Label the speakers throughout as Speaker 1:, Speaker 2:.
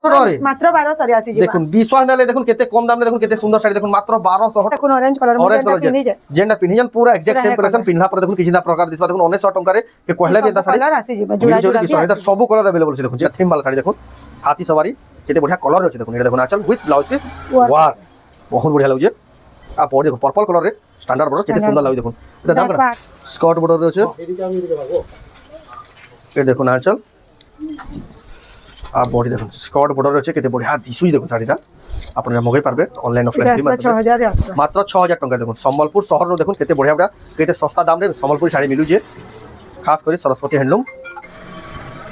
Speaker 1: মাত্র 1200 আসি জি
Speaker 2: দেখুন বিশ্বাস নালে দেখুন কেতে কম দামে দেখুন কেতে সুন্দর শাড়ি দেখুন মাত্র 1200
Speaker 1: দেখুন অরেঞ্জ কলর
Speaker 2: যেটা পিনিজন পুরা এক্সাক্ট সেম কালেকশন পিনলা পরে দেখুন কিছু না প্রকার দিবা দেখুন 1900 টাকারে কে কহলে বি এটা শাড়ি
Speaker 1: কলর আসি জি জোড়া জোড়া
Speaker 2: কি এটা সব কলর अवेलेबल আছে দেখুন যে থিম वाला শাড়ি দেখুন হাতি সওয়ারি কেতে বঢ়িয়া কলর আছে দেখুন এটা দেখুন আচল উইথ ব্লাউজ পিস ওয়াও বহুত বঢ়িয়া লাগুছে আর পরে দেখুন পার্পল কলর রে স্ট্যান্ডার্ড বর্ডর কেতে সুন্দর লাগুছে দেখুন এটা দাম কত স্কার্ট বর্ডর আছে এটা দেখুন আচল আর বডি দেখুন স্কার্ট বর্ডর আছে কেতে বঢ়িয়া দিশুই দেখুন শাড়িটা আপনারা মগাই পারবে অনলাইন অফলাইন মাত্র 6000 টাকা দেখুন সম্বলপুর শহর দেখুন কেতে বঢ়িয়া কেতে সস্তা দাম রে সম্বলপুর শাড়ি মিলুছে খাস করে সরস্বতী হ্যান্ডলুম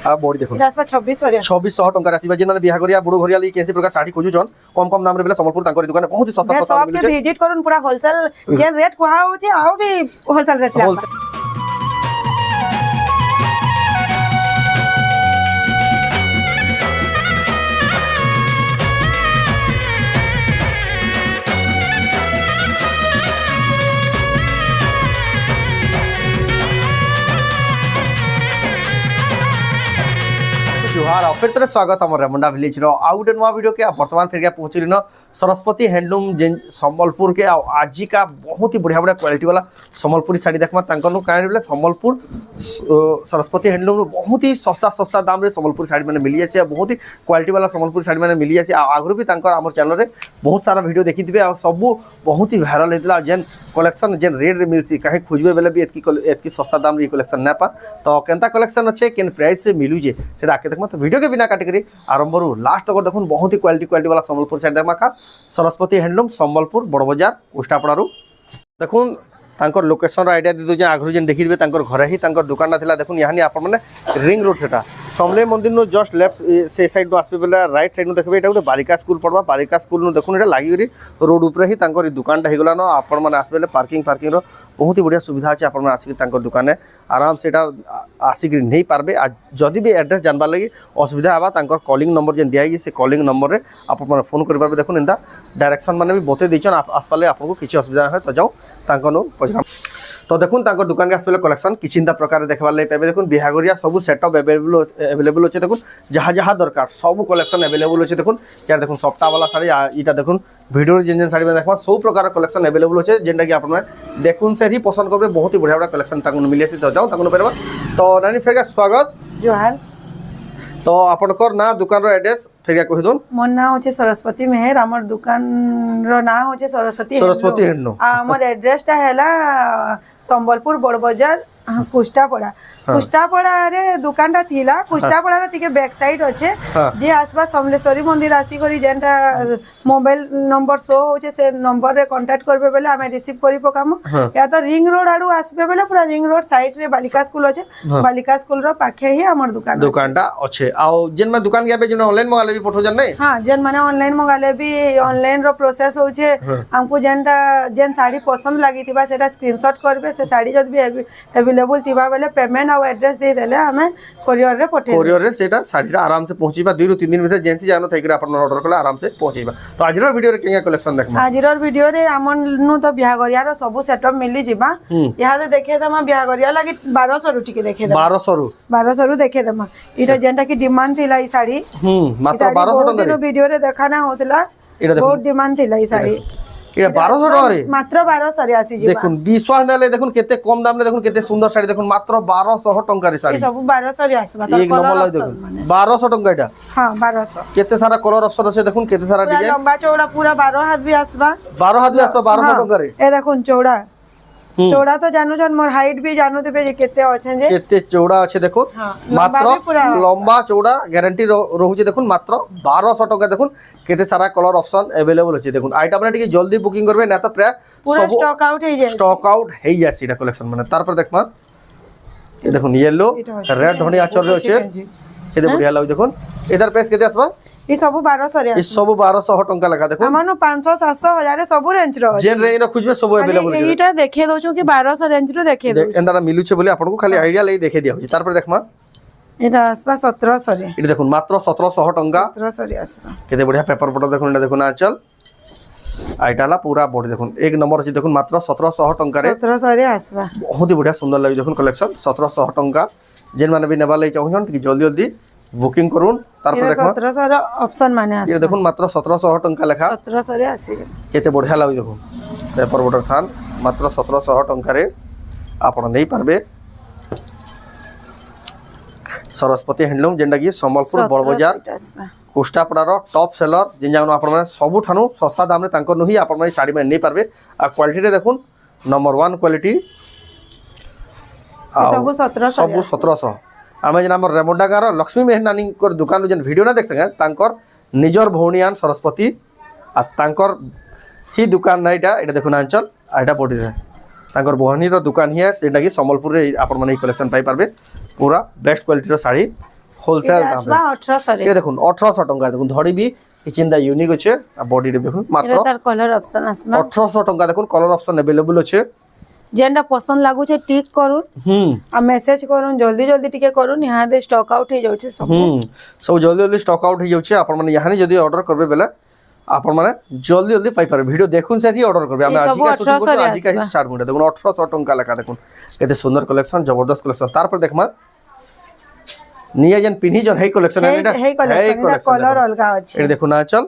Speaker 2: আর বডি দেখুন 2600 টাকা আসিবা যে মানে বিয়া করিয়া বুড়ো ঘরিয়া লি কেনসি প্রকার শাড়ি খুঁজুছন কম কম দাম রে বেলা সম্বলপুর তাঙ্কর দোকানে বহুত সস্তা সস্তা মিলুছে
Speaker 1: সবকে ভিজিট করুন পুরা হোলসেল যে রেট কোহা होचे আও भी হোলসেল রেট লাগবে
Speaker 2: जोहार और फिर तरह स्वागत आम रेमुंडा विलेज आउ गोटे नुआ वीडियो के बर्तमान फिर पहुंचल न सरस्वती हैंडलूम संबलपुर के आज का बहुत ही बढ़िया बढ़िया क्वालिटी वाला संबलपुरी साड़ी देखा कहीं संबलपुर सरस्वती हैंडलूम बहुत ही सस्ता सस्ता दाम रे संबलपुरी साड़ी मैंने मिली आसी बहुत ही क्वालिटी वाला संबलपुरी साड़ी मैंने मिली आसी आगु भी आम चैनल में बहुत सारा वीडियो देखी थे सब बहुत ही भाइराल होता जेन कलेक्शन जेन रेट मिलसी कहीं खोजे बेले भी एतकी सस्ता दाम ये कलेक्शन ना पा तो केनता कलेक्शन अच्छे केन प्राइस से मिलूजे से आके देखमा तो वीडियो के बिना काटिक आरंभ लास्ट तक देखो बहुत ही क्वालिटी वाला संबलपुर साड़ी देखमा खास सरस्वती हैंडलूम संबलपुर बड़ बजार उष्टापड़ारू देखो तांकर लोकेशन आइडिया दे दूजे आगु जेन देखि देबे तांकर घरे ही तांकर दुकानटा थिला देखुन यानी आपण माने रिंग रोड सेटा समले मंदिर नो जस्ट लेफ्ट से साइड नो आसबे बेला राइट साइड नो देखबे एटा गोटे बालिका स्कूल पड़बा बालिका स्कूल नो देखुन एटा लागि गरी रोड ऊपर ही तांकर दुकानटा हे गला न आपण माने आसबे पार्किंग रो बहुत ही बढ़िया सुविधा अच्छे आप आसिक दुकान आराम से आसिक नहीं पार्बे जदि भी एड्रेस जानबार लगी असुविधा आवा तांकर कॉलिंग नंबर जेन दिया से कॉलिंग नंबर रे आप फोन कर पार्बे देखुन एंता डायरेक्शन माने भी बते देछन आसपाले आपको किसी असुविधा ना तो जाओ तांकनो पछरा तो देखुन तांकर दुकान के आसपाले कलेक्शन किछि प्रकार देखबार लगे पाबे देखुन बिहागरिया सब सेटअप अवेलेबल अच्छे देखुन जहाँ जहाँ दरकार सब कलेक्शन अवेलेबल अच्छे देखुन यार देखुन सप्ताह वाला साड़ी इटा देखुन वीडियो जेन जेन साड़ी में देखबा सब प्रकार कलेक्शन अवेलेबल अच्छे जेनटा कि आप देखुन से ही पसंद करबे बहुत ही बढ़िया बढ़िया कलेक्शन ताकू मिले तो जाओ ताकू पारबा तो रानी फेर स्वागत
Speaker 1: जोहार
Speaker 2: तो आपनकर ना दुकान रो एड्रेस फेर कहि दोन
Speaker 1: मोर ना होचे सरस्वती मेहर हमर दुकान रो ना होचे सरस्वती
Speaker 2: हैंडलूम
Speaker 1: हमर एड्रेस टा हैला संबलपुर बड़ बाजार कुष्टापड़ा रे दुकान टा थिला कुष्टापड़ा रे टिके बैक साइड अच्छे जे आसबा समलेश्वरी मंदिर आसी करी जेनटा मोबाइल नंबर शो होचे से नंबर रे कांटेक्ट करबे बेले हमें रिसीव करी पकाम या तो रिंग रोड आडू आसबे बेले पूरा रिंग रोड साइड रे बालिका स्कूल अच्छे बालिका स्कूल रो पाखे ही हमर दुकानटा
Speaker 2: अच्छे आ जेन में दुकान गया जेन ऑनलाइन मंगाले भी पठो जन नहीं
Speaker 1: हां जेन माने ऑनलाइन मंगाले भी ऑनलाइन रो प्रोसेस होचे हमको जेनटा जेन साड़ी पसंद लागी थिबा सेटा स्क्रीनशॉट करबे से साड़ी जद भी अवेलेबल थिबा बेले पेमेंट और एड्रेस दे देले हमें कोरियर रे पठे
Speaker 2: कोरियर रे सेटा साड़ीटा आराम से पहुंचीबा 2 ରୁ 3 दिन भीतर जेंसी जानो थैकरे आपन ऑर्डर कले आराम से पहुंचीबा तो आजिर वीडियो रे केया कलेक्शन देखमा
Speaker 1: आजिर वीडियो रे हमन नु तो बिहागरिया रो सब सेटअप मिली जिबा यहा दे देखे दमा बिहागरिया लागि 1200 रुटी के देखे दमा 1200 रु देखे दमा इटा जेंटा की डिमांड थिला ई साड़ी
Speaker 2: मात्र 1200 टका
Speaker 1: वीडियो रे देखाना होतला बहुत डिमांड थिला ई साड़ी
Speaker 2: এটা 1200 টাকা রে
Speaker 1: মাত্র 1200 রে আসি জি
Speaker 2: দেখুন বিশ্বাস নালে দেখুন কেতে কম দাম রে দেখুন কেতে সুন্দর শাড়ি দেখুন মাত্র 1200 টাকা রে শাড়ি
Speaker 1: सब 1200 রে আসবা
Speaker 2: এক নম্বর লাই দেখুন 1200 টাকা এটা
Speaker 1: हां 1200
Speaker 2: কেতে সারা কালার অপশন আছে দেখুন কেতে সারা ডিজাইন
Speaker 1: লম্বা চওড়া পুরা 12 হাত भी আসবা
Speaker 2: 12 হাত भी আসবা 1200 টাকা রে
Speaker 1: এ দেখুন চওড়া चौड़ा तो जानू जन मोर हाइट भी जानू देबे जे केते अछि जे
Speaker 2: केते चौड़ा अछि देखो मात्र लंबा चौड़ा गारंटी रहउचे देखुन मात्र 1200 टका देखुन केते सारा कलर ऑप्शन अवेलेबल अछि देखुन आइटम माने टिके जल्दी बुकिंग करबे ना तो प्राय
Speaker 1: पूरा स्टॉक आउट
Speaker 2: हे जासी एटा कलेक्शन माने तार पर देखमा ये देखुन येलो रेड धनी आचर रे अछि केते बढ़िया लागै देखुन इधर प्राइस केते आसबा
Speaker 1: ई सब 1200 रे
Speaker 2: ई सब 1200 टका लगा देखो
Speaker 1: हमनो 500 700 1000 सब रेंज रो
Speaker 2: जेन रेंज रो खुजबे सब अवेलेबल
Speaker 1: छै एटा देखे दउ छु कि 1200 रेंज रो देखे दउ
Speaker 2: एंदारा मिलु छै बोले आपन को खाली आईडिया ले देखे दिया होय तार पर देखमा
Speaker 1: एटा आसबा 1700 रे
Speaker 2: एटा देखुन मात्र 1700 टका
Speaker 1: 1700 रे आसबा
Speaker 2: केते बढ़िया पेपर फोटो देखुन एटा देखुन आंचल आइटाला पूरा बॉडी देखुन एक नंबर अछि देखुन मात्र 1700 टका रे
Speaker 1: 1700 रे आसबा
Speaker 2: बहुत ही बढ़िया सुंदर लागि देखुन कलेक्शन 1700 टका जेन माने भी नेबा ले चाहउछन कि जल्दी जल्दी বুকিং করুন তারপরে দেখমা
Speaker 1: 1700 র অপশন মানে আছে
Speaker 2: ये দেখুন মাত্র 1700 টঙ্কা লেখা
Speaker 1: 1700 রে আসি
Speaker 2: কেতে বঢ়িয়া লাগুଛି দেখুন পেপর বর্ডর থান মাত্র 1700 টঙ্কারে ଆପଣ ନେଇପାରିବେ ସରସ୍ୱତୀ ହ୍ୟାଣ୍ଡଲୁମ୍ ଯେନ୍ଟାକି ସମ୍ବଲପୁର ବଡ଼ବଜାର କୋଷ୍ଟାପଡ଼ାର ଟପ୍ ସେଲର ଯେନ୍ ଯାକ ଆପଣମାନେ ସବୁଠାରୁ ଶସ୍ତା ଦାମରେ ତାଙ୍କ ନୁହିଁ ଆପଣମାନେ ଶାଢ଼ୀମାନେ ନେଇପାରିବେ ଆଉ କ୍ୱାଲିଟିରେ ଦେଖୁନ୍ ନମ୍ବର 1 କ୍ୱାଲିଟି
Speaker 1: ସବୁ 1700
Speaker 2: ସବୁ 1700 ଆମେ ଯେନ୍ ଆମର ରେମଣ୍ଡା ଗାଁର ଲକ୍ଷ୍ମୀ ମେହେର ନାନୀଙ୍କର ଦୋକାନରୁ ଯେନ୍ ଭିଡ଼ିଓ ନା ଦେଖସେ ତାଙ୍କର ନିଜର ଭଉଣୀଆନ ସରସ୍ୱତୀ ଆଉ ତାଙ୍କର ହି ଦୋକାନ ନା ଏଇଟା ଦେଖୁନ୍ ଆଞ୍ଚଲ ଆଉ ଏଇଟା ପଡ଼ିଥାଏ ତାଙ୍କର ଭଉଣୀର ଦୋକାନ ହିଁ ସେଟାକି ସମ୍ବଲପୁରରେ ଆପଣମାନେ ଏଇ କଲେକ୍ସନ୍ ପାଇପାରିବେ ପୁରା ବେଷ୍ଟ କ୍ୱାଲିଟିର ଶାଢ଼ୀ ହୋଲସେଲ୍ ଦାମରେ
Speaker 1: 1800 ରେ
Speaker 2: এটা দেখুন 1800 টাকা দেখুন ধরি বি কিচিনটা ইউনিক আছে আর বডিরে দেখুন মাত্র
Speaker 1: এটা তার কলর অপশন আসবা
Speaker 2: 1800 টাকা দেখুন কলর অপশন अवेलेबल আছে
Speaker 1: যেনটা পছন্দ লাগুছে টিক করুন আর মেসেজ করুন জলদি জলদি টিকে করুন ইহা দে স্টক আউট হই যাচ্ছে সব
Speaker 2: সব জলদি জলদি স্টক আউট হই যাচ্ছে আপন মানে ইহানি যদি অর্ডার করবে বেলা আপন মানে জলদি জলদি পাই পারবে ভিডিও দেখুন সেটি অর্ডার করবে আমি আজকে শুটিং করছি আজকে স্টার্ট মুডে দেখুন 1800 টাকা লেখা দেখুন কেতে সুন্দর কালেকশন জবরদস্ত কালেকশন তারপর দেখমা নিয়ে যেন পিনি জন হেই কালেকশন এটা
Speaker 1: হেই কালেকশন কলর অলগা আছে
Speaker 2: এটা দেখুন না চল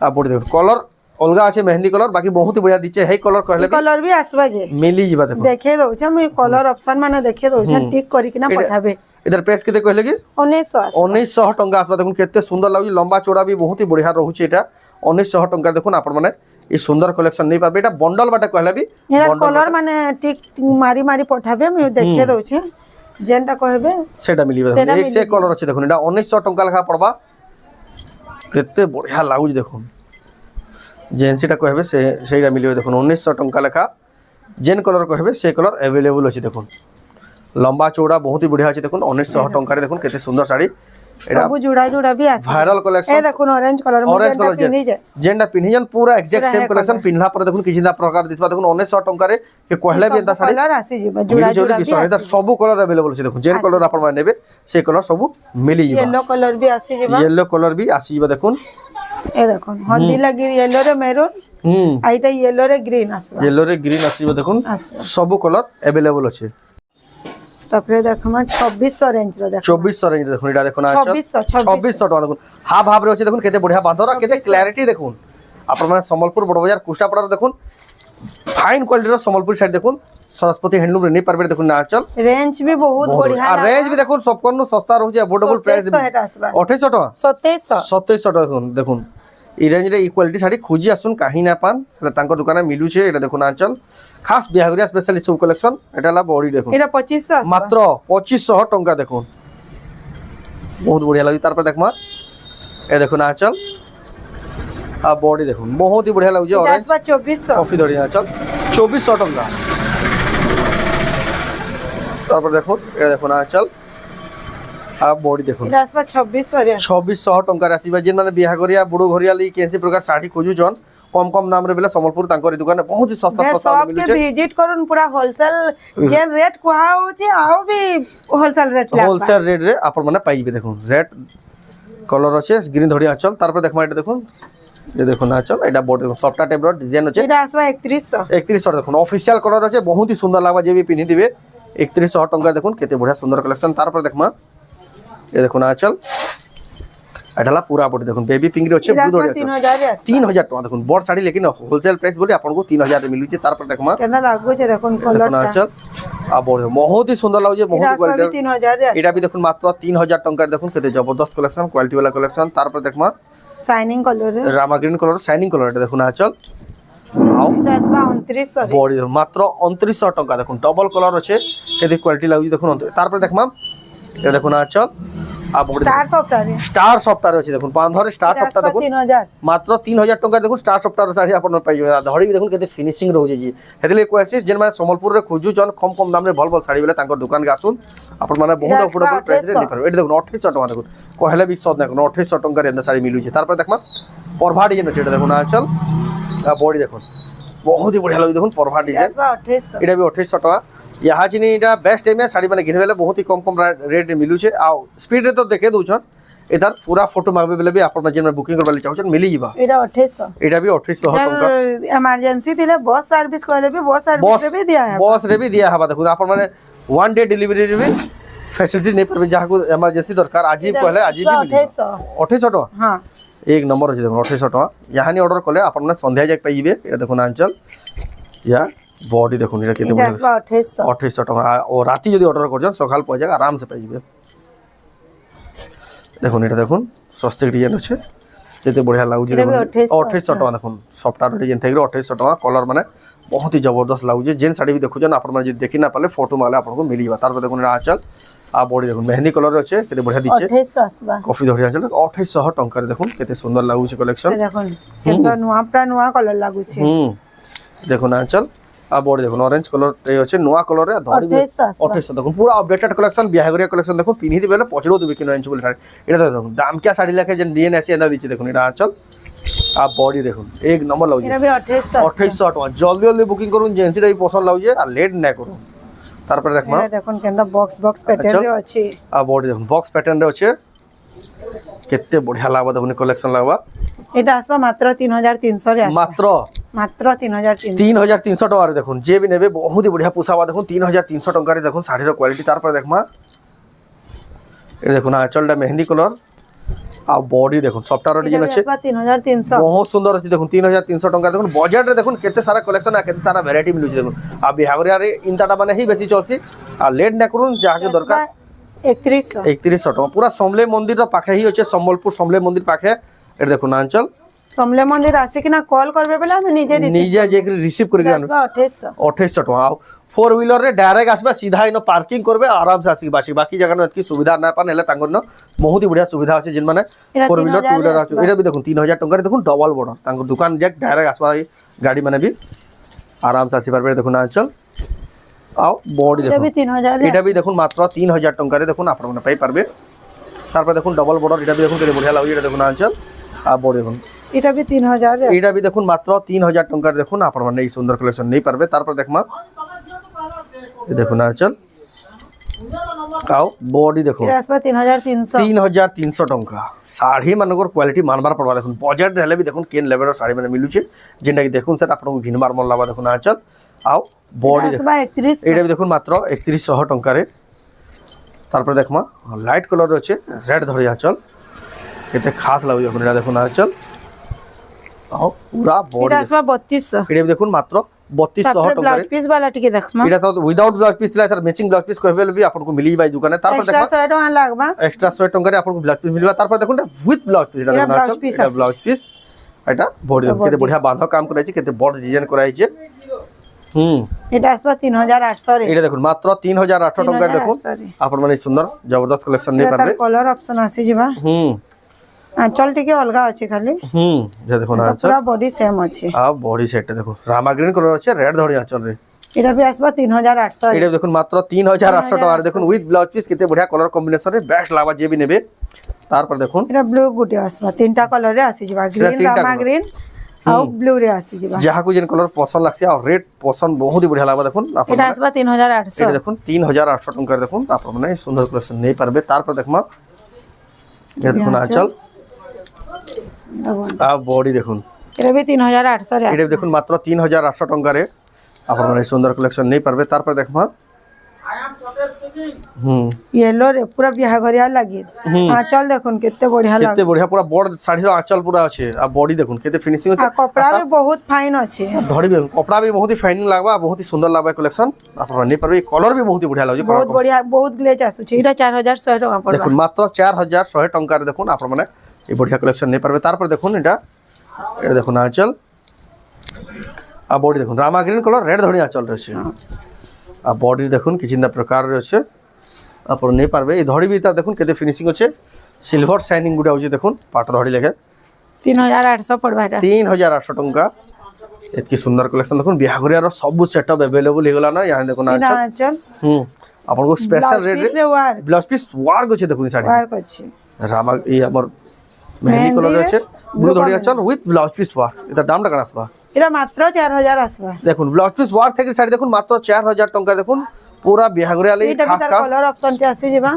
Speaker 2: আর বডি দেখুন কলর অলগা আছে মেহেন্দি কলর বাকি বহুত বঢ়িয়া দিছে হেই কলর कहले
Speaker 1: কলর भी আসবা যে
Speaker 2: মিলি ଯିବା দেখুন
Speaker 1: দেখে দউছ আমি কলর অপশন মানে দেখে দউছ ঠিক করি কিনা পঠাবে
Speaker 2: এটার প্রাইস কেতে कहले কি
Speaker 1: 1900
Speaker 2: 1900 টাকা আসবা দেখুন কেতে সুন্দর লাগুছি লম্বা চওড়া भी বহুত বঢ়িয়া রহুছে এটা 1900 টাকা দেখুন আপন মানে এই সুন্দর কালেকশন নেই পারবে এটা বন্ডল বাটা कहले भी
Speaker 1: এর কলর মানে ঠিক মারি মারি পঠাবে আমি দেখে দউছ যেনটা কইবে
Speaker 2: সেটা মিলিবে এক সে কলর আছে দেখুন এটা 1900 টাকা লেখা পড়বা কেতে বঢ়িয়া লাগুছি দেখুন जेनसीटा कहबे से सेटा मिलियो देखुन 1900 टंका लेखा जेन कलर कहबे से कलर अवेलेबल अछि देखुन लंबा चौड़ा बहुत ही बढ़िया अछि देखुन 1900 टंका रे देखुन केते सुंदर साड़ी
Speaker 1: एटा सब जुड़ा जुड़ा भी आसी
Speaker 2: वायरल कलेक्शन
Speaker 1: ए देखुन ऑरेंज कलर पिनी जे
Speaker 2: जेनटा पिनी जन पूरा एग्जैक्ट सेम कलेक्शन पिनला पर देखुन किछिदा प्रकार दिसबा देखुन 1900 टंका रे के कहले भी एता साड़ी
Speaker 1: कलर आसी जे जुड़ा जुड़ा भी
Speaker 2: एता सब कलर अवेलेबल अछि देखुन जेन कलर आपण माने नेबे से कलर सब मिली जिबा
Speaker 1: येलो कलर भी आसी जेबा
Speaker 2: येलो कलर भी आसी जिबा देखुन
Speaker 1: ए देखुन हल्दी लगी येलो रे मेरून आइटा येलो रे ग्रीन आसबा
Speaker 2: येलो रे ग्रीन आसीबा देखुन सब कलर अवेलेबल अछि
Speaker 1: तापरे देखमा 2600 रेंज रो देख
Speaker 2: 2400 रेंज देखुन एटा देखुन आछो 2600 टका देखुन हाफ हाफ रे अछि देखुन केते बढ़िया बांधरा केते क्लैरिटी देखुन आपण माने संबलपुर बड़ बाजार कुष्टापड़ा देखुन फाइन क्वालिटी रो संबलपुर साइड देखुन सरस्वती हैंडलूम रे नै पारबे देखुन ना आंचल
Speaker 1: रेंज भी बहुत बढ़िया
Speaker 2: आ रेंज भी देखुन सब कोन सस्ता रहउजे अफोर्डेबल प्राइस 2800 टका 2700 टका देखुन ई रेंज रे इक्वालिटी साड़ी खोजी आसुन काहे ना पान तांको दुकान मिलु छे एटा देखुन आंचल खास बिहागरिया स्पेशली सब कलेक्शन एटा ला बॉडी देखुन
Speaker 1: एटा 2500
Speaker 2: मात्र 2500 टका देखुन बहुत बढ़िया लागि तार पर देखमा ए देखुन आंचल आ बॉडी देखुन बहुत ही बढ़िया लागु जे ऑरेंज
Speaker 1: 2400
Speaker 2: कॉफी दड़ी आंचल 2400 टका तार पर देखुन ए देखुन आंचल आ बॉडी देखुन
Speaker 1: एटा आसबा 2600 रे
Speaker 2: 2600 टका आसीबा जेन माने बिहा करिया बुडो घरिया ली केनसी प्रकार साड़ी खोजु जन कम कम दाम रे बेला संबलपुर तांकर दुकान बहुत ही सस्ता सस्ता मिलु छे
Speaker 1: विजिट करन पूरा होलसेल जे रेट कोहा हो छे आउ भी होलसेल रेट लागबा
Speaker 2: होलसेल रेट रे आपण माने पाइबे देखुन रेट कलर আছে গ্রিন ধড়ি আঁচল তারপর দেখমা এটা দেখুন ये देखुन आंचल एटा बोर्ड देखुन सॉफ्ट टाइप रो डिजाइन আছে
Speaker 1: এটা আসবা 3100
Speaker 2: 3100 देखुन ऑफिशियल कलर আছে बहुत ही सुंदर लागबा जे भी पिनि दिबे 3100 टका देखुन केते बढ़िया सुंदर कलेक्शन तारपर देखमा ये देखुन आंचल एटाला पूरा बॉडी देखुन बेबी पिंक रे अछि ब्लू धड़ी 3000 टका देखुन बड़ साड़ी लेकिन होलसेल प्राइस बोली आपन को 3000 रे मिलु छै तारपर देखमा
Speaker 1: केना लागो छै देखुन कलर
Speaker 2: आंचल आ बॉडी बहुत ही सुंदर लागो छै बहुत क्वालिटी
Speaker 1: 3000 रे
Speaker 2: एटा भी देखुन मात्र 3000 टका देखुन केते जबरदस्त कलेक्शन क्वालिटी वाला कलेक्शन तारपर देखमा
Speaker 1: शाइनिंग कलर रे
Speaker 2: Rama green colour shining colour एटा देखुन आंचल आउ
Speaker 1: रेसबा 2900
Speaker 2: बॉडी मात्र 2900 टका देखुन डबल कलर अछि केते क्वालिटी लागु देखुन तारपर देखमा ए देखुन आंचल आ बॉडी स्टार सॉफ्टवेयर अछि देखुन पांधर स्टार सॉफ्टवेयर देखुन
Speaker 1: 3000
Speaker 2: मात्र 3000 टका देखुन स्टार सॉफ्टवेयर साड़ी आपन पाइबे धड़ी भी देखुन केते फिनिशिंग रहउ जी हेतले कोसिस जेन माने संबलपुर रे खोजु जन कम कम दाम रे भल भल साड़ी बेले तांकर दुकान के आसुन आपन माने बहुत अफोर्डेबल प्राइस रे नै पारबे एटा देखुन 2800 टका देखुन कहले भी सद देखुन 2800 टका रे साड़ी मिलु छै तारपर देखमा परभा डिजाइन छै एटा देखुन आंचल आ बॉडी देखुन बहुत ही बढ़िया लागु देखुन परभा डिजाइन
Speaker 1: 2800
Speaker 2: एटा भी 2800 टका यहाँ चिनी इटा बेस्ट टाइम है साड़ी माने घिनबेले बहुत ही कम कम रेट मिलु छे आ स्पीड रे तो देखे दउ छन एतार पूरा फोटो मागबे बेले भी आपन जेन बुकिंग करबा चाहू छन मिली जिबा
Speaker 1: एटा 2800
Speaker 2: एटा भी 2800 टका
Speaker 1: इमरजेंसी दिले बस सर्विस कहले भी बस सर्विस रे भी दिया है
Speaker 2: बस रे भी दिया हबा देखु आपन माने वन डे डिलीवरी रे भी फैसिलिटी नहीं पारे जहाँ को इमरजेंसी दरकार आज ही कहले आज भी मिली 2800 टका
Speaker 1: हाँ
Speaker 2: एक नंबर अच्छे देखो 2800 टका यहाँ नहीं ऑर्डर कले आप सन्ध्या जाए पाइबे ये देखो आंचल या बॉडी देखो ये केते बढ़िया 2800 टका और राति जदि ऑर्डर कर सकाल पहुँच जाए आराम से पाइबे देखो ये देखो सस्ते डिजाइन अच्छे केते बढ़िया लाଗୁଛି 2800 टका देखो सफ्टवेयर डिजाइन थे 2800 टका कलर माने बहुत ही जबरदस्त लाଗୁଛି जेन साड़ी भी देखुछन आपण माने देखि ना पाले फोटो माले आपन को मिली बा तार देखो आंचल आ बॉडी देखो मेहंदी कलर अच्छे केते बढ़िया दिचे
Speaker 1: 2800
Speaker 2: कॉफी धरी आंचल 2800 टका देखो केते सुंदर लाଗୁଛି कलेक्शन
Speaker 1: देखो केतो नुआ प्रा नुआ कलर लागुछे
Speaker 2: देखो ना आंचल आ बॉडी देखो ऑरेंज कलर रे अच्छे नुआ कलर रे धरी 2800 देखो पूरा अपडेटेड कलेक्शन बिहागरिया कलेक्शन देखो पिन्ही दिबेले पचड़ो दुबे किनो इंच बोल साड़ी एटा देखो दाम क्या साड़ी लेके जन डीएन एसी एंदा दिचे देखो एटा आंचल आ बॉडी देखो एक नंबर लाउजे
Speaker 1: एटा भी
Speaker 2: 2800 टका जल्दी जल्दी बुकिंग करूँ जेंसी भी पसंद लाउजे आ लेट ना करूँ तार पर देखमा
Speaker 1: देखो केंदा बॉक्स बॉक्स पैटर्न रे अछि
Speaker 2: आ बॉडी देखो बॉक्स पैटर्न रे अच्छे केते बढ़िया लागबा देखो कलेक्शन लागबा
Speaker 1: एटा आसबा मात्र 3300 रे आसबा मात्र
Speaker 2: 3300 टका रे देखो जे भी नेबे बहुत ही बढ़िया पोसाबा देखो 3300 टका रे देखो साड़ी रो क्वालिटी तार पर देखमा ए देखो ना आंचलटा मेहंदी कलर आ बॉडी देखो सफ्टवेयर डिजाइन अच्छे
Speaker 1: 3300
Speaker 2: बहुत सुंदर अच्छे देखो 3300 टका देखो बजट रे देखो केते सारा कलेक्शन आ केते सारा वैरायटी मिलुछ देखो आ बिहावरिया रे इनटाटा माने ही बेसी चलसी आ लेट ना करूं जाके दरकार 3100 टका पूरा समले मंदिर रो पाखे ही अच्छे संबलपुर समले मंदिर पाखे ए देखो ना आंचल
Speaker 1: समले मंदिर आसी कि ना कॉल करबे बेला हम निजे
Speaker 2: जे रिसीव करके 2800 टका फोर व्हीलर रे डायरेक्ट आसबा सीधा इन पार्किंग करबे आराम से आसी बाकी जगह न एतकी सुविधा ना पाने ले तांगर न बहुत ही बढ़िया सुविधा अछि जिन माने फोर व्हीलर टू व्हीलर अछि एटा भी देखो 3000 टका रे देखो डबल बॉर्डर तांगर दुकान जे डायरेक्ट आसबा गाड़ी माने भी आराम से आसी पारबे देखो ना आंचल आओ बॉडी देखो एटा भी देखो मात्र 3000 टका रे देखो आपण माने पाई पारबे तार पर देखो डबल बॉर्डर एटा भी देखो केते बढ़िया लागो एटा देखो ना आंचल आ बॉडी देखो
Speaker 1: एटा भी 3000 रे
Speaker 2: एटा भी देखो मात्र 3000 टका रे देखो आपण माने ई सुंदर कलेक्शन नहीं पारबे तार पर देखमा ये देखो ना चल आओ बॉडी देखो
Speaker 1: 3300
Speaker 2: टका साड़ी मानकर क्वालिटी मानबार पड़वा देखो बजट रहले भी देखो केन लेवल साड़ी माने मिलुचे जेंटा कि देखो सर आपन घिनबार मन लाबा देखो ना चल आओ बॉडी देखो
Speaker 1: 31
Speaker 2: एटा भी देखो मात्र 3100 टका रे तार पर देखमा लाइट कलर अच्छे रेड धरिया चल केते खास लागो देखो एटा देखो ना चल आओ पूरा बॉडी
Speaker 1: एटा आसबा 3200
Speaker 2: एटा भी देखो मात्र 3200 टका
Speaker 1: ब्लाउज पीस वाला टिके देखमा
Speaker 2: एटा तो विदाउट ब्लाउज पीस ला तार मैचिंग ब्लाउज पीस कहबे भी आपन को मिली बाई दुकान तार पर देखो
Speaker 1: 100 टका लागबा
Speaker 2: एक्स्ट्रा 100 टका रे आपन को ब्लाउज पीस मिलबा तार पर देखो with blouse piece Etah blouse piece Etah body केते बढ़िया बांधा काम कराई छै केते बड़ डिजाइन कराई छै
Speaker 1: एटा आसबा 3800 रे
Speaker 2: एटा देखो मात्र 3800 टका देखो आपन माने सुंदर जबरदस्त कलेक्शन नै पारबे
Speaker 1: कलर ऑप्शन आसी जिबा आंचल टिके अलगा अछि खाली
Speaker 2: जे देखो ना आंचल
Speaker 1: पूरा बॉडी सेम अछि
Speaker 2: आ बॉडी सेट देखो रामा ग्रीन कलर अछि रेड धड़ी आंचल रे
Speaker 1: एटा भी आसबा 3800
Speaker 2: एटा देखो मात्र 3800 टका रे देखो विथ ब्लाउज पीस केते बढ़िया कलर कॉम्बिनेशन रे बेस्ट लागबा जे भी नेबे तार पर देखो
Speaker 1: एटा ब्लू गुटे आसबा तीनटा कलर रे आसी जिबा ग्रीन रामा ग्रीन आ ब्लू रे आसी जिबा
Speaker 2: जहा को जेन कलर पसंद लागसी आ रेड पसंद बहुत ही बढ़िया लागबा देखो
Speaker 1: एटा आसबा 3800
Speaker 2: एटा देखो 3800 टका रे देखो आप माने सुंदर कलेक्शन नै पारबे तार पर देखमा ये देखो ना आंचल आ बॉडी देखो
Speaker 1: एटा भी 3800 रे
Speaker 2: एटा देखो मात्र 3800 टका रे आप माने सुंदर कलेक्शन नहीं पारबे तार पर देखमा
Speaker 1: येलो रे पूरा बिहागरिया लागी आंचल देखुन केते बढ़िया लाग
Speaker 2: केते बढ़िया पूरा बड़ साड़ी रो आंचल पूरा अछि आ बॉडी देखुन केते फिनिशिंग अछि
Speaker 1: कपड़ा भी बहुत फाइन अछि
Speaker 2: धड़ी भी कपड़ा भी बहुत ही फाइन लागबा बहुत ही सुंदर लागबा कलेक्शन आप माने नहीं पारबे कलर भी बहुत ही बढ़िया लागै
Speaker 1: बहुत बढ़िया बहुत ग्लेज आसु छै एटा 4100 टका पड़बा
Speaker 2: देखुन मात्र 4100 टका रे देखुन आप माने ये बढ़िया कलेक्शन नहीं पारबे तार पर देखुन एटा देखुन आंचल आ बॉडी देखुन रामा ग्रीन कलर रेड धड़ी आंचल रहै छै आ बॉडी देखुन किछिंदा प्रकार रे छै अपन नहीं पारबे ए धड़ी भी ता देखुन केते फिनिशिंग अछि सिल्वर शाइनिंग गुडा होजे देखुन पाट धड़ी लेके
Speaker 1: 3800 पड़बा एटा
Speaker 2: 3800 टका एतकी सुंदर कलेक्शन देखुन बिहागरिया रो सब सेटअप अवेलेबल हे गेला ना यहां देखुन आंचल अपन को स्पेशल रेट ब्लाउज पीस वार्क अछि देखुन साड़ी
Speaker 1: वार्क अछि
Speaker 2: रामा ई हमर मेहंदी कलर अछि ब्लू धड़ी आंचल विथ ब्लाउज पीस वार्क एटा दाम टका आसबा
Speaker 1: एटा मात्र 4000 आसबा
Speaker 2: देखुन ब्लाउज पीस वार्क थेके साड़ी देखुन मात्र 4000 टका देखुन पूरा बिहागरिया ले खास खास
Speaker 1: कलर ऑप्शन के आसी जेबा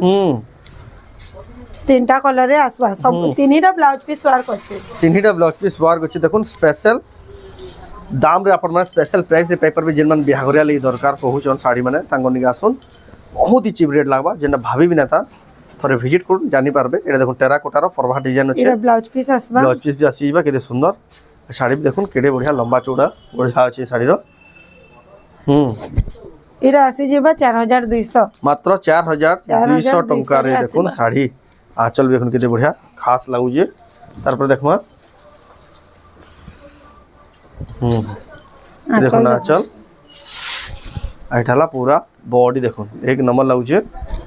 Speaker 1: तीनटा कलर रे आसबा सब तीनटा ब्लाउज पीस वार्क अछि
Speaker 2: तीनटा ब्लाउज पीस वार्क अछि देखुन स्पेशल दाम रे अपन माने स्पेशल प्राइस रे पेपर पे जेन मन बिहागरिया ले दरकार पहुचन साड़ी माने तांगो निगा आसुन ବହୁତ ହି ଚିପ୍ ରେଟ୍ ଲାଗ୍ବା ଯେନ୍ଟା ଭାବିବି ନା ତା ଥରେ ଭିଜିଟ୍ କରୁନ୍ ଜାଣିପାରବେ। ଏଇଟା ଦେଖୁନ୍ ଟେରାକୋଟାର ଫରଭା ଡିଜାଇନ୍ ଅଛି।
Speaker 1: ଏଟା ବ୍ଲାଉଜ ପିସ୍ আসবা
Speaker 2: ବ୍ଲାଉଜ ପିସ୍ ବି ଆସିଯିବା କେତେ ସୁନ୍ଦର। ଶାଢ଼ୀ ବି ଦେଖୁନ୍ କେଡ଼େ ବଢ଼ିଆ ଲମ୍ବା ଚଉଡ଼ା ବଢ଼ିଆ ଅଛି ଶାଢ଼ୀର।
Speaker 1: ଏଟା ଆସିଯିବା 4200
Speaker 2: ମାତ୍ର 4200 ଟଙ୍କାରେ ଦେଖୁନ୍ ଶାଢ଼ୀ। ଆঁଚଲ ବି ଦେଖୁନ୍ କେତେ ବଢ଼ିଆ ଖାସ୍ ଲାଗୁଛେ। ତାরপরে দেখমা দেখুন আঁচল এইটা হলা পুরা বডি দেখুন এক নম্বর লাগুছে।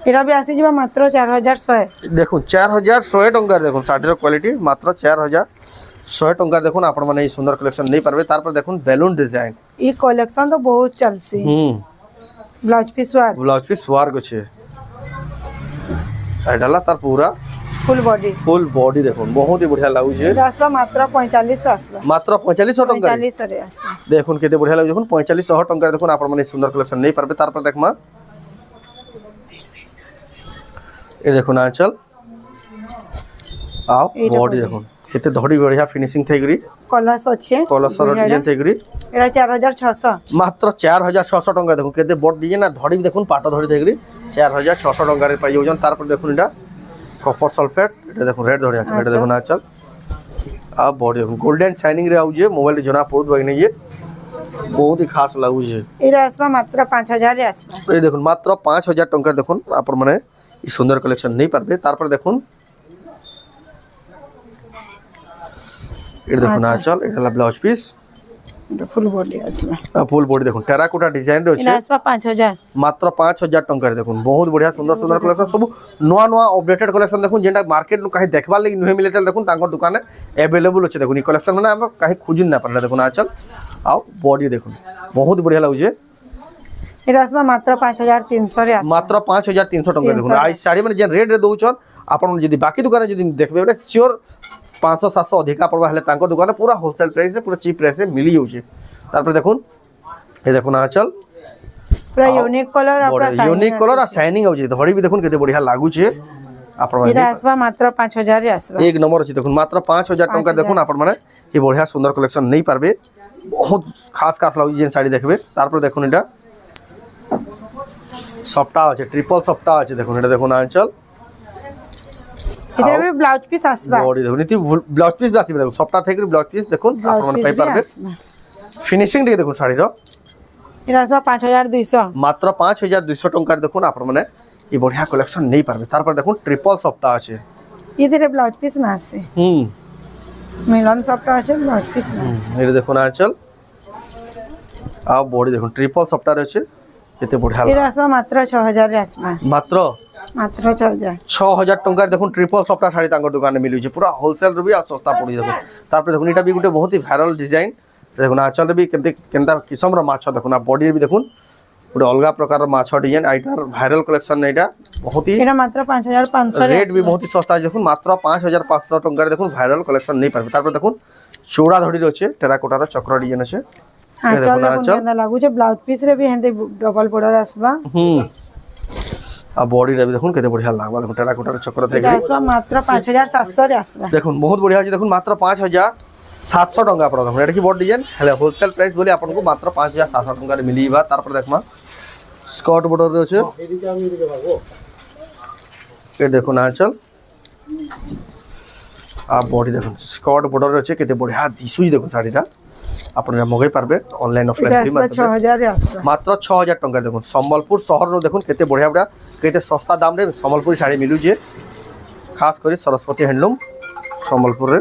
Speaker 1: এটা বি আসিଯିବା মাত্র 4100
Speaker 2: দেখুন 4100 টঙ্কার দেখুন শাড়ির কোয়ালিটি মাত্র 4100 টঙ্কার দেখুন আপন মানে এই সুন্দর কালেকশন নেই পারবে। তারপর দেখুন বেলুন ডিজাইন
Speaker 1: এই কালেকশন তো বহুত চলছি। ব্লাউজ পিস ওয়ার্ক
Speaker 2: আছে এইটা হলা তার পুরা ফুল বডি দেখুন বহুত হি বঢ়িয়া লাগুছে।
Speaker 1: এটা আসবা মাত্র 4500 আসবা
Speaker 2: মাত্র 4500 টাকা
Speaker 1: 4500 রে আসবা
Speaker 2: দেখুন কেতে বঢ়িয়া লাগুছে। দেখুন 4500 টাকা দেখুন আপন মানে সুন্দর কালেকশন নেই পারবে। তারপর দেখমা এই দেখুন আঁচল আও বডি দেখুন কেতে ধড়ি বঢ়িয়া ফিনিশিং থাইগরি
Speaker 1: কলস আছে
Speaker 2: কলসর ডিজাইন থাইগরি।
Speaker 1: এটা 4600
Speaker 2: মাত্র 4600 টাকা দেখুন কেতে বড় ডিজাইন না ধড়ি দেখুন পাট ধড়ি থাইগরি 4600 টাকারে পাই যাউছন। তারপর দেখুন এটা কপার সলফেট এটা দেখুন রেড ধড়ি আছে এটা দেখুন আঁচল আ বডি দেখুন গোল্ডেন শাইনিং রে আউছে মোবাইল জনা পড়ুত বাই নাই বহুত হি খাস লাগুছে।
Speaker 1: এটা আসবা মাত্র 5000 রে আসবা
Speaker 2: এই দেখুন মাত্র 5000 টাকা দেখুন আপন মানে এই সুন্দর কালেকশন নেই পারবে। তারপর দেখুন এটা দেখুন আঁচল এটা হলো ব্লাউজ পিস
Speaker 1: এটা ফুল বডি আসবা
Speaker 2: ফুল বডি দেখুন টেরাকোটা ডিজাইন রে আছে
Speaker 1: এটা আসবা 5000
Speaker 2: মাত্র 5000 টাকার দেখুন বহুত বঢ়িয়া সুন্দর সুন্দর কালেকশন সব নয়া নয়া আপডেটেড কালেকশন দেখুন যেটা মার্কেট নু কাহি দেখবার লাগি নুহে মিলে দেখুন তাঙ্কর দোকানে अवेलेबल আছে দেখুন এই কালেকশন মানে আমরা কাহি খুঁজিন না পারলে দেখুন আঁচল আও বডি দেখুন বহুত বঢ়িয়া লাগুছে।
Speaker 1: এটা আসবা মাত্র 5300 রে আসবা
Speaker 2: মাত্র 5300 টাকা দেখুন আই শাড়ি মানে যে রেট রে দউছন আপন যদি বাকি দোকানে যদি দেখবে এটা সিওর 500-700 अधिका पड़वा हले तांकर दुकान पूरा होलसेल प्राइस रे पूरा चीप प्राइस रे मिली जाउछे। तारपर देखुन ए देखुन आंचल
Speaker 1: पूरा यूनिक कलर आपरा
Speaker 2: यूनिक कलर आ शाइनिंग आउछे धड़ी भी देखुन केते बढ़िया लागुछे। आपन
Speaker 1: माने एटा आसबा मात्र 5000 रे आसबा
Speaker 2: एक नंबर अछि देखुन मात्र 5000 टका देखुन आपन माने ए बढ़िया सुंदर कलेक्शन नहीं पारबे बहुत खास खास लागु जेन साड़ी देखबे। तारपर देखुन एटा सफ्टा আছে ट्रिपल सफ्टा আছে देखुन एटा देखुन आंचल
Speaker 1: এটা ব্লাউজ পিস আসবা
Speaker 2: বডি দেখুন ইতি ব্লাউজ পিস আসবে দেখুন সপ্তাহ থেকে ব্লাউজ পিস দেখুন আপনারা পাই পারবে। ফিনিশিং দেখে দেখুন শাড়ির
Speaker 1: এটা আসবা 5200
Speaker 2: মাত্র 5200 টাকার দেখুন আপনারা এই বঢ়িয়া কালেকশন নেই পারবে। তারপর দেখুন ট্রিপল সফটা আছে
Speaker 1: ইদিরে ব্লাউজ পিস না আছে মিলন সফটা আছে ব্লাউজ পিস না আছে
Speaker 2: এই দেখুন আঁচল আর বডি দেখুন ট্রিপল সফটা আছে কেতে বঢ়িয়া
Speaker 1: এটা আসবা মাত্র 6000 রে আসবা
Speaker 2: মাত্র 6000 টাকার দেখুন ট্রিপল সফটা শাড়ি তাঙ্কর দোকানে মিলুছে পুরা হোলসেল রে বি আর সস্তা পড়ি দেখুন। তারপর দেখুন এটা বি গুটে বহুত হি ভাইরাল ডিজাইন দেখুন আঁচল রে বি কেনতা কিসমর মাছ দেখুন আর বডি বি দেখুন গোটে অলগা প্রকার মাছ ডিজাইন আইটার ভাইরাল কালেকশন এটা বহুত হি
Speaker 1: এটা মাত্র 5500
Speaker 2: রেট বি বহুত হি সস্তা দেখুন মাত্র 5500 টাকার দেখুন ভাইরাল কালেকশন নেই পারবে। তারপর দেখুন চৌড়া ধড়ি আছে টেরাকোটার চক্র ডিজাইন আছে
Speaker 1: আঁচল দেখুন লাগুছে ব্লাউজ পিস রে বি হেন্দে ডবল বর্ডার আসবা
Speaker 2: আর বডি রে দেখুন কেতে বঢ়িয়া লাগবা দেখুন টেরাকোটার চক্র থেকে
Speaker 1: এটা আসবা মাত্র 5700 রে আসবা
Speaker 2: দেখুন বহুত বঢ়িয়া আছে দেখুন মাত্র 5700 টাকা পড়া দেখুন এটা কি বড় ডিজাইন হেলে হোলসেল প্রাইস বলি আপনাকে মাত্র 5700 টাকা রে মিলিবা। তারপর দেখমা স্কর্ট বর্ডার রে আছে এই দেখুন আঁচল আর বডি দেখুন স্কর্ট বর্ডার রে আছে কেতে বঢ়িয়া দিশুই দেখুন শাড়িটা আপনারা মগাই পারবে অনলাইন অফলাইন
Speaker 1: এটা 6000 রে আসবা
Speaker 2: মাত্র 6000 টাকা দেখুন সম্বলপুর শহর নো দেখুন কেতে বঢ়িয়া বঢ়িয়া কেতে সস্তা দাম রে সম্বলপুরি শাড়ি মিলুছে খাস করে सरस्वती হ্যান্ডলুম সম্বলপুর রে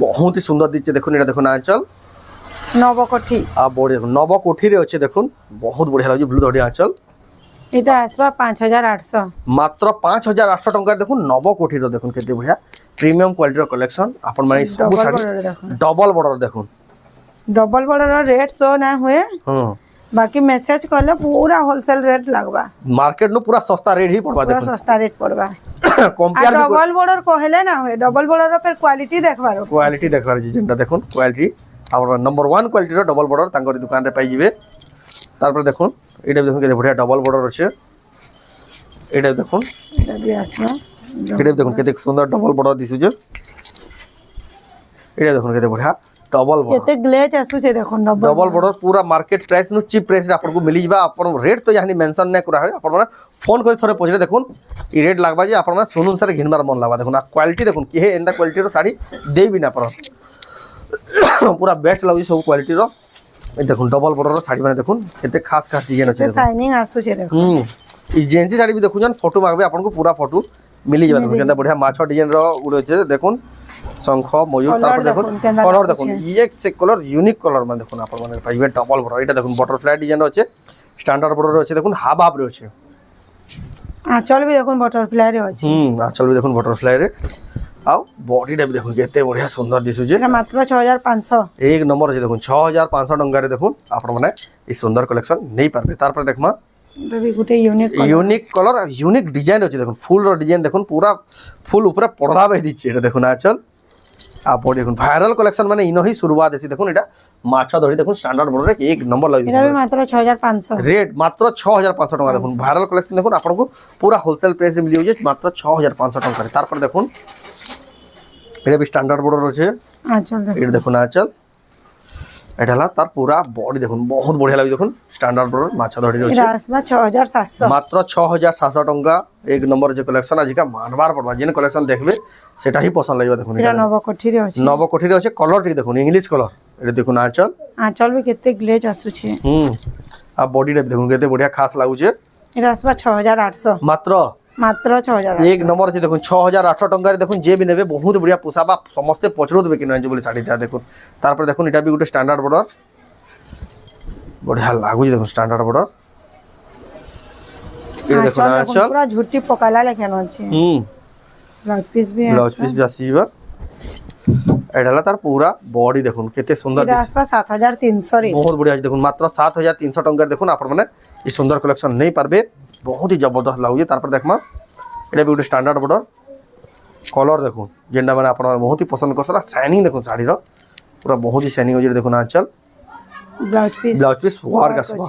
Speaker 2: বহুত হি সুন্দর দিচ্ছে দেখুন এটা দেখুন আঁচল
Speaker 1: নবকঠি
Speaker 2: আ বড়ি দেখুন নবকঠি রে আছে দেখুন বহুত বঢ়িয়া লাগে ব্লু ধড়ি আঁচল
Speaker 1: এটা আসবা 5800
Speaker 2: মাত্র 5800 টাকা দেখুন নবকঠি রে দেখুন কেতে বঢ়িয়া প্রিমিয়াম কোয়ালিটির কালেকশন আপন মানে সব শাড়ি ডবল বর্ডার দেখুন
Speaker 1: डबल बॉर्डर रेट शो ना हुए बाकी मैसेज करले पूरा होलसेल रेट लगवा
Speaker 2: मार्केट नु पूरा सस्ता रेट ही पड़वा देखो
Speaker 1: सस्ता रेट पड़वा
Speaker 2: कंपेयर
Speaker 1: डबल बॉर्डर कहले ना हुए डबल बॉर्डर पर क्वालिटी देखबारो
Speaker 2: क्वालिटी देखबार जेंटा देखुन क्वालिटी और नंबर 1 क्वालिटी रो डबल बॉर्डर तांकर दुकान रे पाई जिवे। तारपर देखुन एटा देखुन केते बढ़िया डबल बॉर्डर আছে एटा देखुन
Speaker 1: এটা भी আসবা
Speaker 2: एटा देखुन केते सुंदर डबल बॉर्डर दिसु जे एटा देखुन केते बढ़िया डबल बॉर्डर
Speaker 1: केते ग्लेज आसुचे देखो
Speaker 2: डबल बॉर्डर पूरा मार्केट प्राइस नु चीप प्राइस रे आपको मिली जबा अपन रेट तो यानी मेंशन नै करा है अपन माने फोन कर थोड़े पछरे देखुन ई रेट लागबा जे अपन माने सुन अनुसार घिनबार मन लागबा देखुन क्वालिटी देखुन कि हे एंदा क्वालिटी रो साड़ी दे भी ना पर पूरा बेस्ट लागु सब क्वालिटी रो ए देखुन डबल बॉर्डर रो साड़ी माने देखुन केते खास खास डिजाइन अछि
Speaker 1: शाइनिंग आसुचे देखो
Speaker 2: ई जेंसी साड़ी भी देखु जन फोटो मागबे आपन को पूरा फोटो मिली जबा देखुन केंदा बढ़िया माछो डिजाइन रो गुड अछि देखुन शंख मयूर तार पर देखुन कलर देखुन ये से कलर यूनिक कलर में देखुन आपन माने पाइबे डबल बॉर्डर एटा देखुन बटरफ्लाई डिजाइन अछि स्टैंडर्ड बॉर्डर अछि देखुन हाफ हाफ रे अछि
Speaker 1: आंचल भी देखो बटरफ्लाई रे अछि
Speaker 2: आंचल भी देखुन बटरफ्लाई रे आउ बॉडी टा भी देखुन केते बढ़िया सुंदर दिसु जे
Speaker 1: मात्र 6500
Speaker 2: एक नंबर अछि देखुन 6500 टंका रे देखुन आपन माने ई सुंदर कलेक्शन नै पारबे तार पर देखमा
Speaker 1: भी गुटे यूनिक
Speaker 2: कलर यूनिक डिजाइन अछि देखुन फुल रो डिजाइन देखुन पूरा फुल ऊपर पड़दा बहि दिछि एटा देखुन आंचल आ बॉडी देखुन वायरल कलेक्शन माने इनो ही शुरुआत अछि देखुन एटा माछा धरी देखुन स्टैंडर्ड बॉर्डर रे एक नंबर लागि
Speaker 1: एटा भी मात्र 6500
Speaker 2: रेट मात्र 6500 टका देखुन वायरल कलेक्शन देखुन आपन को पूरा होलसेल प्राइस रे मिलियो जे मात्र 6500 टका रे तार पर देखुन एटा भी स्टैंडर्ड बॉर्डर अछि
Speaker 1: आंचल
Speaker 2: एटा देखुन आंचल एटा ला तार पूरा बॉडी देखुन बहुत बढ़िया लागि देखुन स्टैंडर्ड बॉर्डर माछा धरी अछि
Speaker 1: रासबा 6700
Speaker 2: मात्र 6700 टका एक नंबर जे कलेक्शन आज का मानबार पड़बा जेन कलेक्शन देखबे सेटा ही पसंद लागबा देखुन
Speaker 1: एटा नवकोठी रे अछि
Speaker 2: नवकोठी रे अछि कलर टी देखुन इंग्लिश कलर एटा देखुन
Speaker 1: आंचल भी केते ग्लेज आसुछे
Speaker 2: आ बॉडी रे देखुन केते बढ़िया खास लागु छे
Speaker 1: रासबा 6800
Speaker 2: मात्र
Speaker 1: 6000
Speaker 2: एक नंबर जे देखुन 6800 टका रे देखुन जे भी नेबे बहुत बढ़िया पोसाबा समस्त पचरो देबे कि नै जे बोली साड़ी ता देखुन तार पर देखुन एटा भी गुटे स्टैंडर्ड बॉर्डर बढ़िया लागु जे देखुन स्टैंडर्ड बॉर्डर एटा देखुन आंचल
Speaker 1: पूरा झुटी पकाला लेखन अछि ब्लाउज पीस भी
Speaker 2: आसीबा एडाला तार पूरा बॉडी देखुन केते सुंदर
Speaker 1: एटा आसपा 7300 रे
Speaker 2: बहुत बढ़िया देखुन मात्र 7300 टका देखुन आपन माने ई सुंदर कलेक्शन नै पारबे बहुत ही जबरदस्त लागु तार पर देखमा एटा भी गुटे स्टैंडर्ड बॉर्डर कलर देखुन जेंडा माने आपन बहुत ही पसंद करसरा शाइनिंग देखुन साड़ी रो पूरा बहुत ही शाइनिंग हो जे देखुन आंचल ब्लाउज पीस वर्क आसबा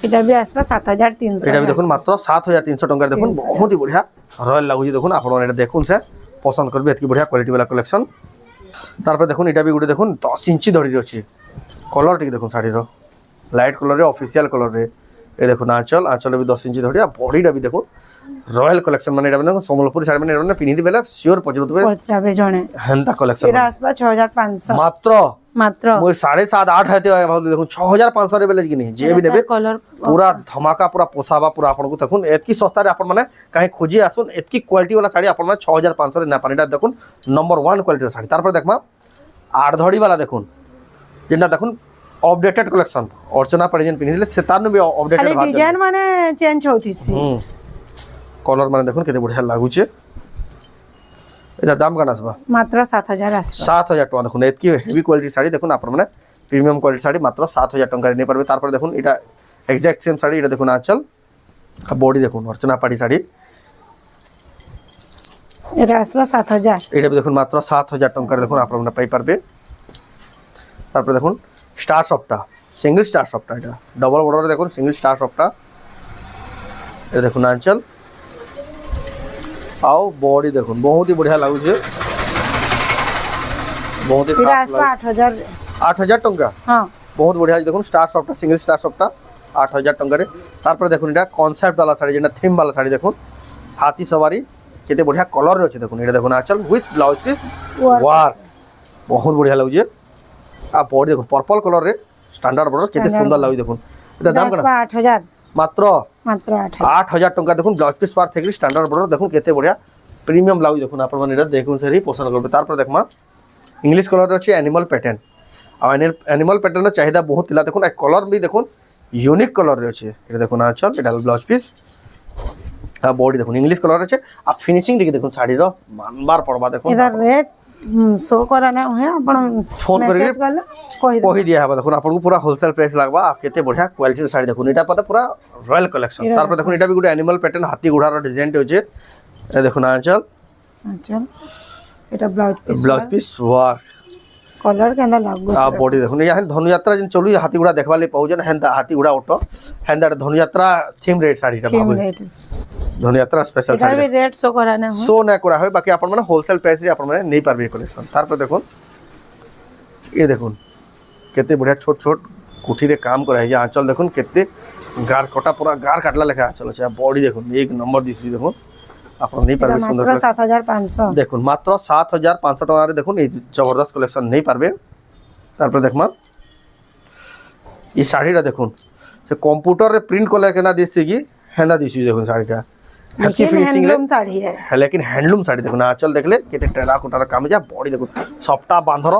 Speaker 2: एटा
Speaker 1: भी आसपा 7300
Speaker 2: एटा भी देखुन मात्र 7300 टका देखुन बहुत ही बढ़िया रॉयल लागु देखुन आपन एटा देखुन से पसंद करबे एतकी बढ़िया क्वालिटी वाला कलेक्शन तार पर देखुन एटा भी गुटे देखुन 10 इंच धरी अछि कलर टी देखुन साड़ी रो लाइट कलर रे ऑफिशियल कलर रे ए देखुन आंचल भी 10 इंच धरी आ बॉडीटा भी देखुन रॉयल कलेक्शन माने एटा देखुन संबलपुरी साड़ी माने एटा पिनिदि बेला श्योर पजरतबे
Speaker 1: जणे
Speaker 2: हेंता कलेक्शन
Speaker 1: एटा आसबा 6500 मात्र
Speaker 2: मोर 7.5 8 हेते देखुन 6500 रे बेले कि नहीं जे भी नेबे
Speaker 1: कलर
Speaker 2: पूरा धमाका पूरा पोसाबा पूरा आपन को देखुन एतकी सस्ता रे आपन माने काहे खोजी आसुन एतकी क्वालिटी वाला साड़ी आपन माने 6500 रे ना पानीटा देखुन नंबर 1 क्वालिटी साड़ी तार पर देखमा आठ धड़ी वाला देखुन जेना देखुन अपडेटेड कलेक्शन अर्चना परिजन पिनिले से तार भी अपडेटेड
Speaker 1: खाली डिजाइन माने चेंज होछि
Speaker 2: कलर माने देखुन केते बढ़िया लागु छे एदा दाम का नसबा
Speaker 1: मात्र 7000
Speaker 2: टका देखुन एतकी हेवी क्वालिटी साड़ी देखुन आपन माने प्रीमियम क्वालिटी साड़ी मात्र 7000 टका रे नै परबे तार पर देखुन एटा एग्जैक्ट सेम साड़ी एटा देखुन आंचल आ बॉडी देखुन अर्चना पाड़ी साड़ी
Speaker 1: एटा आसबा 7000
Speaker 2: एटा भी देखुन मात्र 7000 टका देखुन आपन माने पाई परबे तार पर देखुन स्टार सॉफ्टा सिंगल स्टार सॉफ्टा एटा डबल बॉर्डर देखुन सिंगल स्टार सॉफ्टा एटा देखुन आंचल आओ बॉडी देखुन बहुत ही बढ़िया लागु छे बहुत ही खास 8000 टका
Speaker 1: हां
Speaker 2: बहुत बढ़िया देखुन स्टार सॉफ्टा सिंगल स्टार सॉफ्टा 8000 टका रे तार पर देखुन एटा कांसेप्ट वाला साड़ी जेना थीम वाला साड़ी देखुन हाथी सवारी केते बढ़िया कलर रे अछि देखुन एटा देखुन आंचल विथ ब्लाउज पीस वर्क बहुत बढ़िया लागु छे आ बॉडी देखुन पर्पल कलर रे स्टैंडर्ड बॉर्डर केते सुंदर लागु देखुन एटा दाम कना
Speaker 1: 8000
Speaker 2: मात्र 8000 टका देखुन ब्लाउज पीस पार थेकरी स्टैंडर्ड बॉर्डर देखुन केते बढ़िया प्रीमियम लागु देखुन आपन माने एटा देखुन से ही पसंद करबे तार पर देखमा इंग्लिश कलर रे अछि एनिमल पैटर्न आ एनिमल पैटर्न चाहिदा बहुत तिला देखुन आ कलर भी देखुन यूनिक कलर रे अछि एटा देखुन आंचल एटा ब्लाउज पीस आ बॉडी देखुन इंग्लिश कलर रे अछि आ फिनिशिंग देखि देखुन साड़ी रो मानबार पड़बा देखुन
Speaker 1: एदा रेट शो कराना है अपन
Speaker 2: फोन करके कहि दिया है देखुन आपन को पूरा होलसेल प्राइस लागबा आ केते बढ़िया क्वालिटी साड़ी देखुन एटा पता पूरा रॉयल कलेक्शन तार पर देखुन एटा भी गुटे एनिमल पैटर्न हाथी घोड़ा रो डिजाइन होचे ए देखुन आंचल एटा ब्लाउज पीस वर्क
Speaker 1: कलर केंदा लागो
Speaker 2: आ बॉडी देखुन या धनुयात्रा जिन चलु हाथी घोड़ा देखबा ले पाउजन हेंदा हाथी घोड़ा ऑटो हेंदा धनुयात्रा थीम रेट साड़ी ता बाबू धनुयात्रा स्पेशल साड़ी
Speaker 1: एटा भी रेट शो कराना हो
Speaker 2: शो ना करा होय बाकी आपन माने होलसेल प्राइस रे आपन माने नै पारबे कलेक्शन तार पर देखुन ये देखुन केते बढ़िया छोट छोट कुठी रे काम करा है आंचल देखुन केते गार कटा पूरा गार काटला लेखा आंचल अच्छे बॉडी देखुन एक नंबर दिसुची देखुन आप नहीं पारबे सुंदर
Speaker 1: मात्र 7500
Speaker 2: देखुन मात्र 7500 टका रे देखुन ये जबरदस्त कलेक्शन नहीं पारबे तारपर देखमा ये साड़ीटा देखुन से कंप्यूटर रे प्रिंट कले केना दिसि की हेना दिसुची देखुन साड़ीटा हैप्पी फिनिशिंग रे
Speaker 1: हैंडलूम साड़ी है
Speaker 2: लेकिन हैंडलूम साड़ी देखुन आंचल देखले केते टेराकोटार काम जा बॉडी देखुन सप्ताह बांधर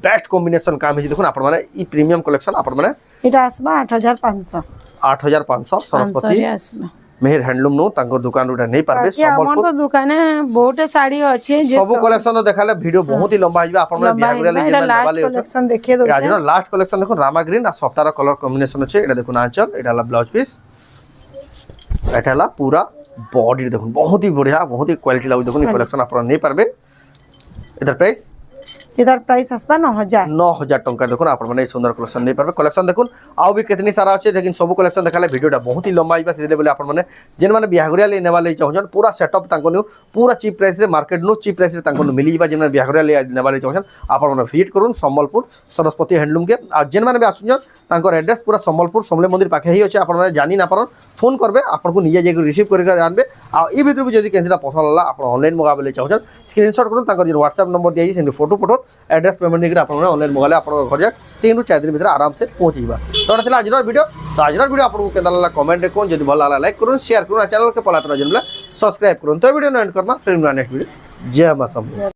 Speaker 2: बेस्ट कॉम्बिनेशन काम है देखुन आपण माने ई प्रीमियम कलेक्शन आपण माने
Speaker 1: एटा आसबा 8500
Speaker 2: 8500 सरस्वती
Speaker 1: आसबा
Speaker 2: मेहर हैंडलूम नो तांको दुकान रुटा नहीं पारबे
Speaker 1: बाकी हमन को दुकाने बहुत साड़ी अच्छे जे
Speaker 2: सब कलेक्शन तो देखाले वीडियो बहुत ही लंबा हिबा आपण माने बिहागुरा ले जेना लेवाले
Speaker 1: कलेक्शन देखिए दो
Speaker 2: आज लास्ट कलेक्शन देखुन रामा ग्रीन आ सफ्टार कलर कॉम्बिनेशन अछि एटा देखुन आंचल एटा ला ब्लाउज पीस एटा ला पूरा बॉडी देखुन बहुत ही बढ़िया बहुत ही क्वालिटी लागु देखुन ई कलेक्शन आपण नहीं पारबे इधर प्राइस
Speaker 1: इधर प्राइस आसबा 9000
Speaker 2: टंका देखुन आपण माने सुंदर कलेक्शन नहीं पारबे कलेक्शन देखुन आउ भी कितनी सारा अछि लेकिन सब कलेक्शन देखाले वीडियोटा बहुत ही लंबा हिबा सेले बोले आपण माने जेन माने बिहागुरिया ले नेवा ले चाहछन पूरा सेटअप तांको नु पूरा चीप प्राइस रे मार्केट नु चीप प्राइस रे तांको नु मिली जिबा जेन माने बिहागुरिया ले नेवा ले चाहछन आपण माने विजिट करून संबलपुर सरस्वती हैंडलूम के आ जेन माने भी आसुछन तांकर एड्रेस पूरा संबलपुर समले मंदिर पाखे ही अछि आपण माने जानि ना पारन फोन करबे आपण को निजे जे रिसीव करके जानबे आ ई भितर भी जदी केनसिला पसंद होला आपण ऑनलाइन मगाबे ले चाहछन स्क्रीनशॉट करूँ तांकर जे व्हाट्सएप नंबर दिया से फोटो पठो एड्रेस पेमेंट देकर आपण ऑनलाइन मगाले आपण घर जा 3 रु 4 दिन भीतर आराम से पहुंचीबा तो थिला आजर वीडियो तो आजर वीडियो आपण को केदा लागला कमेंट रे कोन जदी भल लागला लाइक करूँ शेयर करूँ चैनल के पलात रजन सब्सक्राइब करूँ तो वीडियो एंड करना फिर नेक्स्ट वीडियो जय मां सब।